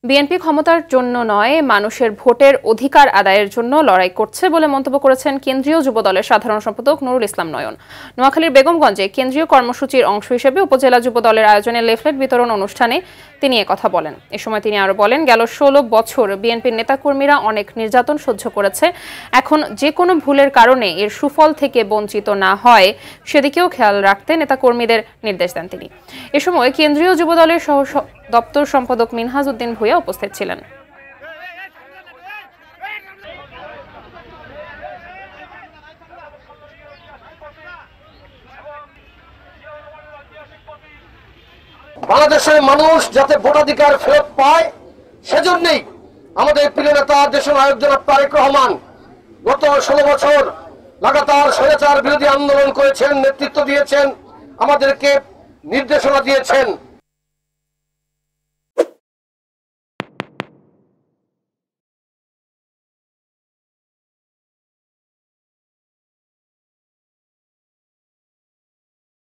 BNP ক্ষমতার জন্য নয়, মানুষের ভোটের অধিকার আদায়ের জন্য লড়াই করছে বলে মন্তব্য করেছেন কেন্দ্রীয় যুব দলের সাধারণ সম্পাদক নুরুল ইসলাম নয়ন। নোয়াখালীর বেগমগঞ্জে কেন্দ্রীয় কর্মসূচির অংশ হিসেবে উপজেলা যুব দলের আয়োজনে লিফলেট বিতরণ অনুষ্ঠানে তিনি একথা বলেন। এ সময় তিনি আরো বলেন, গেল 16 বছর বিএনপির নেতাকর্মীরা অনেক নির্যাতন সহ্য করেছে। এখন যে কোনো ভুলের কারণে এর সুফল থেকে বঞ্চিত না হয় সেদিকেও খেয়াল রাখতে নেতাকর্মীদের নির্দেশ দেন তিনি। এ সময় কেন্দ্রীয় যুব দলের সহ দপ্তর সম্পাদক মিনহাজ উদ্দিন ভূঁইয়া উপস্থিত ছিলেন। বাংলাদেশের মানুষ যাতে ভোটাধিকার ফেরত পায় সেজন্যই আমাদের প্রিয় নেতা দেশনায়ক জনাব তারেক রহমান গত 16 বছর লাগাতার স্বৈরাচার বিরোধী আন্দোলন করেছেন, নেতৃত্ব দিয়েছেন, আমাদেরকে নির্দেশনা দিয়েছেন।